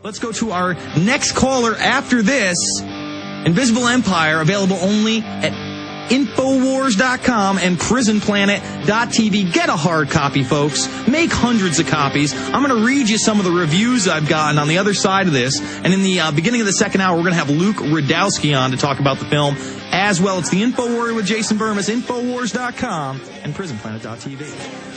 Let's go to our next caller after this. Invisible Empire, available only at INFOWARRIOR.com and PrisonPlanet.tv. Get a hard copy, folks. Make hundreds of copies. I'm going to read you some of the reviews I've gotten on the other side of this. And in the beginning of the second hour, we're going to have Luke Radowski on to talk about the film as well. It's the InfoWarrior with Jason Bermas, InfoWars.com and PrisonPlanet.tv.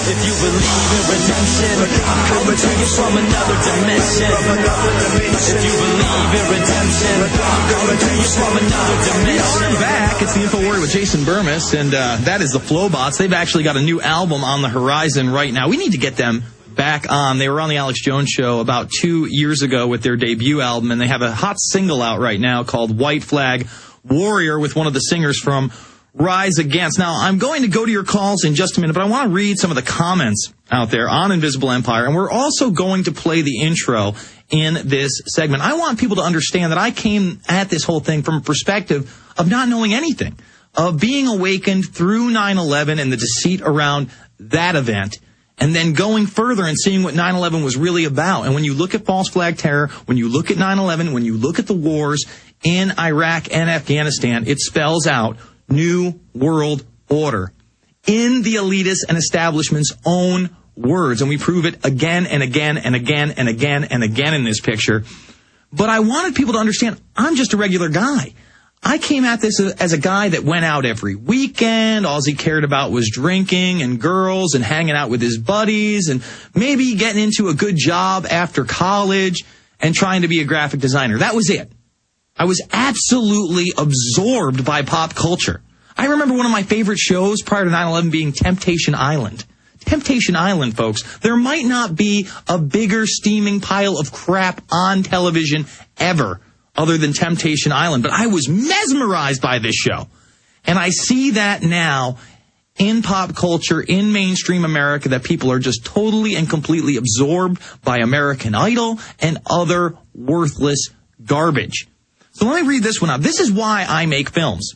If you believe in redemption, I'm coming to you from another dimension. If you believe in redemption, I'm coming to you from another dimension. We are back. It's the InfoWarrior with Jason Bermas, and that is the Flowbots. They've actually got a new album on the horizon right now. We need to get them back on. They were on the Alex Jones Show about 2 years ago with their debut album, and they have a hot single out right now called White Flag Warrior with one of the singers from Rise Against. Now, I'm going to go to your calls in just a minute, but I want to read some of the comments out there on Invisible Empire, and we're also going to play the intro in this segment. I want people to understand that I came at this whole thing from a perspective of not knowing anything, of being awakened through 9/11 and the deceit around that event, and then going further and seeing what 9/11 was really about. And when you look at false flag terror, when you look at 9/11, when you look at the wars in Iraq and Afghanistan, it spells out New World Order in the elitists and establishment's own words. And we prove it again and again and again and again and again in this picture. But I wanted people to understand I'm just a regular guy. I came at this as a guy that went out every weekend. All he cared about was drinking and girls and hanging out with his buddies and maybe getting into a good job after college and trying to be a graphic designer. That was it. I was absolutely absorbed by pop culture. I remember one of my favorite shows prior to 9/11 being Temptation Island. Temptation Island, folks. There might not be a bigger steaming pile of crap on television ever other than Temptation Island. But I was mesmerized by this show. And I see that now in pop culture, in mainstream America, that people are just totally and completely absorbed by American Idol and other worthless garbage. So let me read this one out. This is why I make films.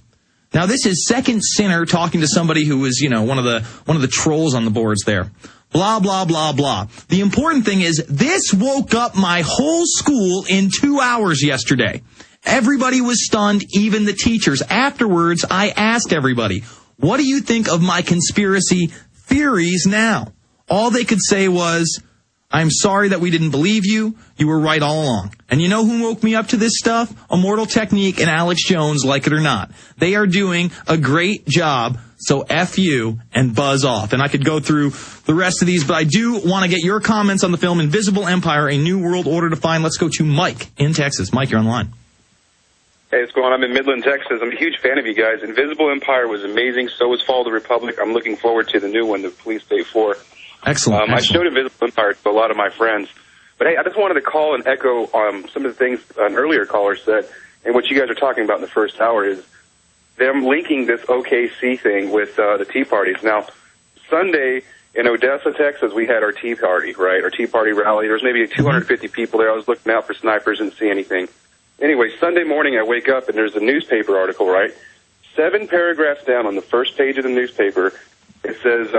Now, this is Second Sinner talking to somebody who was, one of the trolls on the boards there. Blah, blah, blah, blah. The important thing is this woke up my whole school in 2 hours yesterday. Everybody was stunned, even the teachers. Afterwards, I asked everybody, what do you think of my conspiracy theories now? All they could say was, I'm sorry that we didn't believe you. You were right all along. And you know who woke me up to this stuff? Immortal Technique and Alex Jones, like it or not. They are doing a great job, so F you and buzz off. And I could go through the rest of these, but I do want to get your comments on the film Invisible Empire, A New World Order to Find. Let's go to Mike in Texas. Mike, you're on the line. Hey, what's going on? I'm in Midland, Texas. I'm a huge fan of you guys. Invisible Empire was amazing. So was Fall of the Republic. I'm looking forward to the new one, the Police State 4. Excellent. I showed Invisible Empire to a lot of my friends. But, hey, I just wanted to call and echo some of the things an earlier caller said, and what you guys are talking about in the first hour is them linking this OKC thing with the Tea Parties. Now, Sunday in Odessa, Texas, we had our Tea Party, right, our Tea Party rally. There was maybe 250 people there. I was looking out for snipers, didn't see anything. Anyway, Sunday morning I wake up, and there's a newspaper article, right? 7 paragraphs down on the first page of the newspaper, it says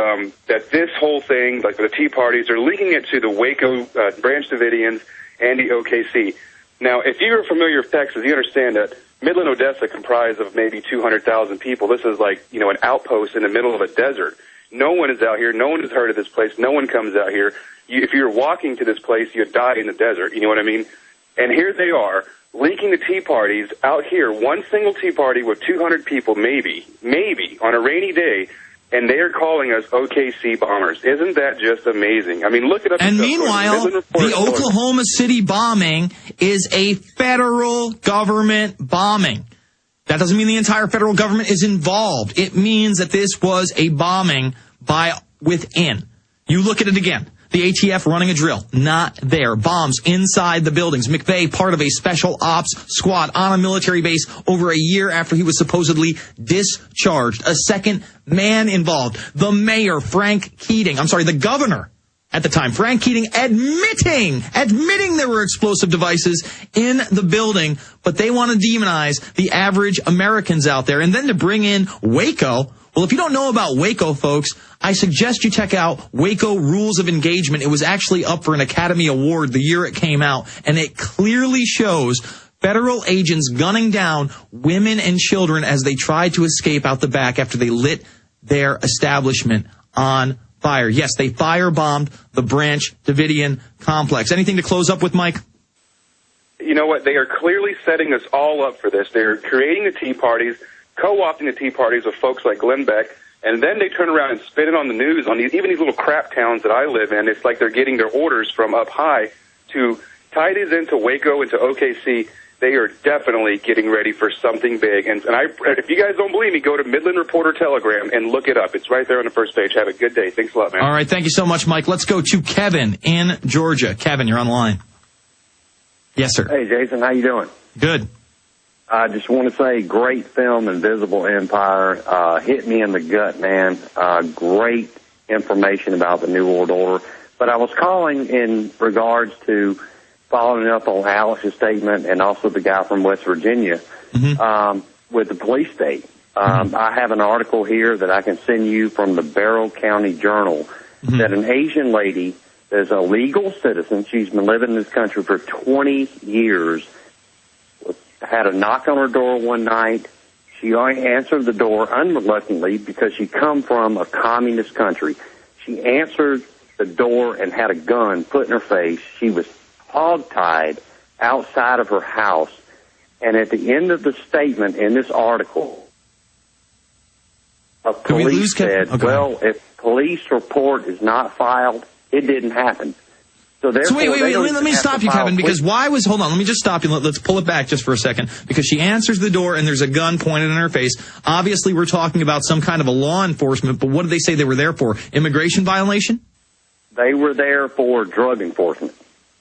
that this whole thing, like the Tea Parties, are linking it to the Waco Branch Davidians and the OKC. Now, if you're familiar with Texas, you understand that Midland, Odessa comprised of maybe 200,000 people. This is like, an outpost in the middle of a desert. No one is out here. No one has heard of this place. No one comes out here. If you're walking to this place, you'd die in the desert. You know what I mean? And here they are, linking the Tea Parties out here, one single Tea Party with 200 people, maybe, on a rainy day, and they are calling us OKC bombers. Isn't that just amazing? I mean, look it up. And meanwhile, the Oklahoma City bombing is a federal government bombing. That doesn't mean the entire federal government is involved. It means that this was a bombing by within. You look at it again. The ATF running a drill. Not there. Bombs inside the buildings. McVeigh, part of a special ops squad on a military base over a year after he was supposedly discharged. A second man involved. The mayor, the governor at the time, Frank Keating, admitting there were explosive devices in the building, but they want to demonize the average Americans out there. And then to bring in Waco, Well, if you don't know about Waco, folks, I suggest you check out Waco Rules of Engagement. It was actually up for an Academy Award the year it came out, and it clearly shows federal agents gunning down women and children as they tried to escape out the back after they lit their establishment on fire. Yes, they firebombed the Branch Davidian complex. Anything to close up with, Mike? You know what? They are clearly setting us all up for this. They're creating the tea parties, co-opting the tea parties of folks like Glenn Beck, and then they turn around and spin it on the news on even these little crap towns that I live in. It's like they're getting their orders from up high to tie these into Waco, into OKC. They are definitely getting ready for something big. And if you guys don't believe me, go to Midland Reporter Telegram and look it up. It's right there on the first page. Have a good day. Thanks a lot, man. All right. Thank you so much, Mike. Let's go to Kevin in Georgia. Kevin, you're on the line. Yes, sir. Hey, Jason. How you doing? Good. I just want to say, great film, Invisible Empire. Hit me in the gut, man. Great information about the New World Order. But I was calling in regards to following up on Alex's statement and also the guy from West Virginia with the police state. I have an article here that I can send you from the Barrow County Journal that an Asian lady is a legal citizen. She's been living in this country for 20 years. Had a knock on her door one night. She answered the door unreluctantly because she come from a communist country. She answered the door and had a gun put in her face. She was hog-tied outside of her house. And at the end of the statement in this article, a police said, well, if police report is not filed, it didn't happen. So wait, let me stop you, Kevin, because hold on, let me just stop you. Let's pull it back just for a second, because she answers the door and there's a gun pointed in her face. Obviously, we're talking about some kind of a law enforcement, but what did they say they were there for? Immigration violation? They were there for drug enforcement.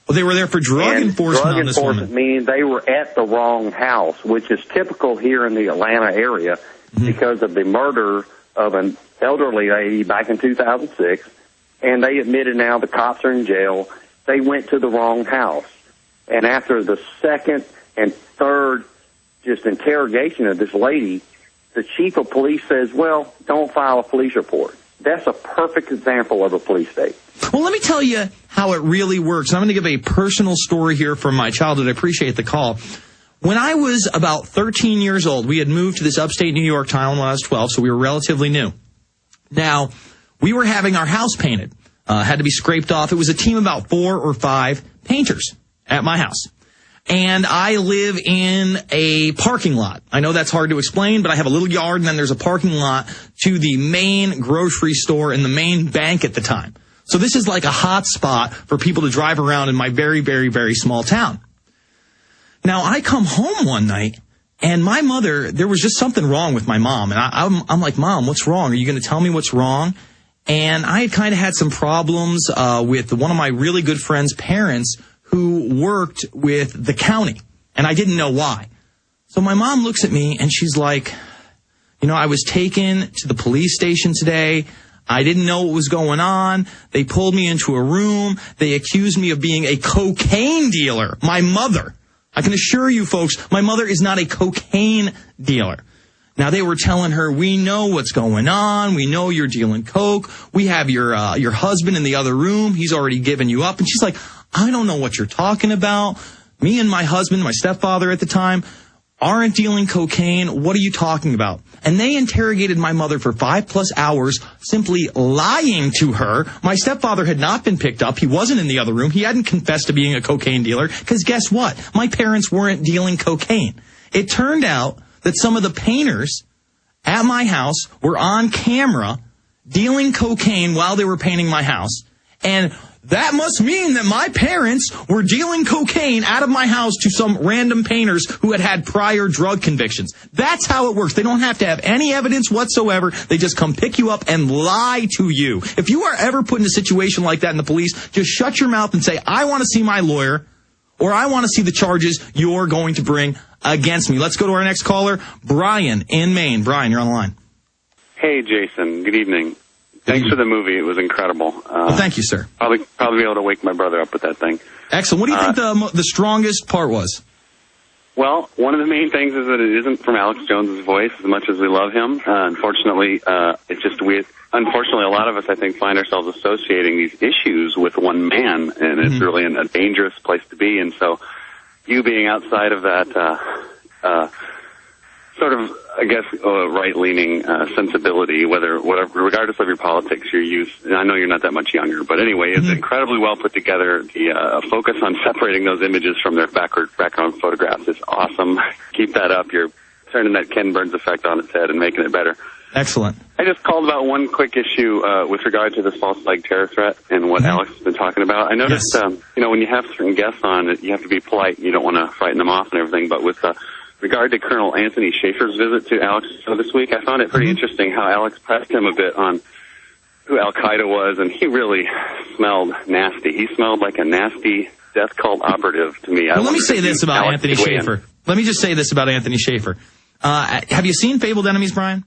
Well, they were there for drug enforcement on this woman. Meaning they were at the wrong house, which is typical here in the Atlanta area because of the murder of an elderly lady back in 2006, and they admitted now the cops are in jail. They went to the wrong house. And after the second and third just interrogation of this lady, the chief of police says, well, don't file a police report. That's a perfect example of a police state. Well, let me tell you how it really works. I'm going to give a personal story here from my childhood. I appreciate the call. When I was about 13 years old, we had moved to this upstate New York town when I was 12, so we were relatively new. Now, we were having our house painted. Had to be scraped off. It was a team of about 4 or 5 painters at my house. And I live in a parking lot. I know that's hard to explain, but I have a little yard, and then there's a parking lot to the main grocery store and the main bank at the time. So this is like a hot spot for people to drive around in my very, very, very small town. Now, I come home one night, and my mother, there was just something wrong with my mom. And I'm like, Mom, what's wrong? Are you going to tell me what's wrong? And I had kind of had some problems with one of my really good friend's parents who worked with the county, and I didn't know why. So my mom looks at me, and she's like, I was taken to the police station today. I didn't know what was going on. They pulled me into a room. They accused me of being a cocaine dealer. My mother. I can assure you, folks, my mother is not a cocaine dealer. Now, they were telling her, we know what's going on. We know you're dealing coke. We have your husband in the other room. He's already given you up. And she's like, I don't know what you're talking about. Me and my husband, my stepfather at the time, aren't dealing cocaine. What are you talking about? And they interrogated my mother for 5+ hours, simply lying to her. My stepfather had not been picked up. He wasn't in the other room. He hadn't confessed to being a cocaine dealer. Because guess what? My parents weren't dealing cocaine. It turned out that some of the painters at my house were on camera dealing cocaine while they were painting my house. And that must mean that my parents were dealing cocaine out of my house to some random painters who had had prior drug convictions. That's how it works. They don't have to have any evidence whatsoever. They just come pick you up and lie to you. If you are ever put in a situation like that in the police, just shut your mouth and say, I want to see my lawyer, or I want to see the charges you're going to bring against me. Let's go to our next caller, Brian in Maine. Brian, you're on the line. Hey, Jason. Good evening. Thanks for the movie. It was incredible. Well, thank you, sir. Probably be able to wake my brother up with that thing. Excellent. What do you think the strongest part was? Well, one of the main things is that it isn't from Alex Jones's voice as much as we love him. Unfortunately, it's just weird. Unfortunately, a lot of us, I think, find ourselves associating these issues with one man, and it's really a dangerous place to be. And so you being outside of that sort of, I guess, right-leaning sensibility, regardless of your politics, your youth, and I know you're not that much younger, but anyway, it's incredibly well put together. The focus on separating those images from their background photographs is awesome. Keep that up. You're turning that Ken Burns effect on its head and making it better. Excellent. I just called about one quick issue with regard to this false flag terror threat and what Alex has been talking about. I noticed, when you have certain guests on, you have to be polite. You don't want to frighten them off and everything, but with regard to Colonel Anthony Schaefer's visit to Alex's show this week, I found it pretty interesting how Alex pressed him a bit on who Al-Qaeda was, and he really smelled nasty. He smelled like a nasty death cult operative to me. Well, let me say this about Anthony Schaefer. Let me just say this about Anthony Schaefer. Have you seen Fabled Enemies, Brian?